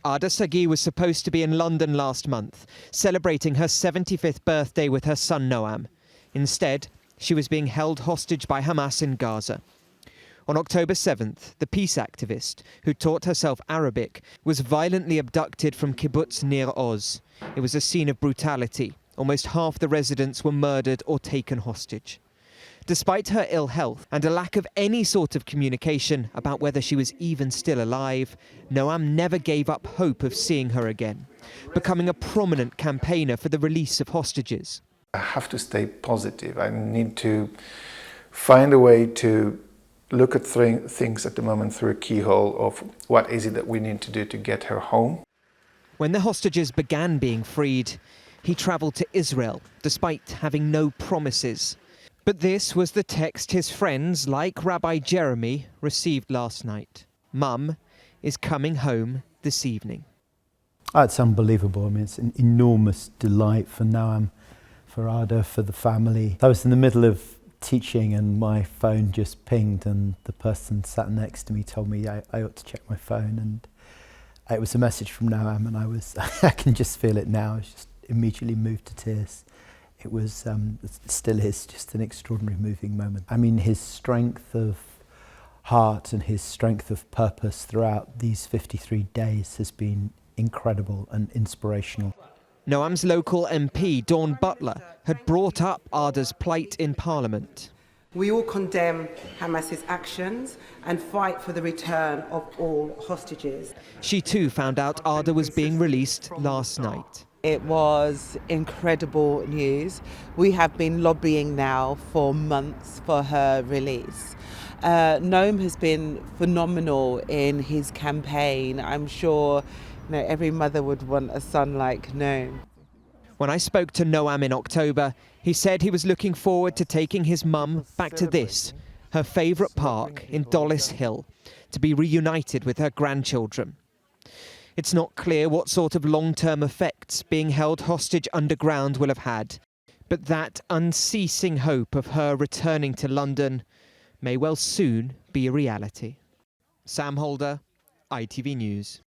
Ada Sagi was supposed to be in London last month, celebrating her 75th birthday with her son Noam. Instead, she was being held hostage by Hamas in Gaza. On October 7th, the peace activist, who taught herself Arabic, was violently abducted from kibbutz Nir Oz. It was a scene of brutality. Almost half the residents were murdered or taken hostage. Despite her ill health and a lack of any sort of communication about whether she was even still alive, Noam never gave up hope of seeing her again, becoming a prominent campaigner for the release of hostages. I have to stay positive. I need to find a way to look at things at the moment through a keyhole of what is it that we need to do to get her home. When the hostages began being freed, he travelled to Israel, despite having no promises. But this was the text his friends, like Rabbi Jeremy, received last night. Mum is coming home this evening. Oh, it's unbelievable. I mean, it's an enormous delight for Noam, for Ada, for the family. I was in the middle of teaching and my phone just pinged, and the person sat next to me told me I ought to check my phone, and it was a message from Noam, and I can just feel it now. I was just immediately moved to tears. It was, it still is, just an extraordinary moving moment. I mean, his strength of heart and his strength of purpose throughout these 53 days has been incredible and inspirational. Noam's local MP, Butler, had brought up Ada's plight in Parliament. We all condemn Hamas's actions and fight for the return of all hostages. She too found out Ada was being released last night. It was incredible news. We have been lobbying now for months for her release. Noam has been phenomenal in his campaign. I'm sure every mother would want a son like Noam. When I spoke to Noam in October, he said he was looking forward to taking his mum back to this, her favourite park in Dollis Hill, to be reunited with her grandchildren. It's not clear what sort of long-term effects being held hostage underground will have had, but that unceasing hope of her returning to London may well soon be a reality. Sam Holder, ITV News.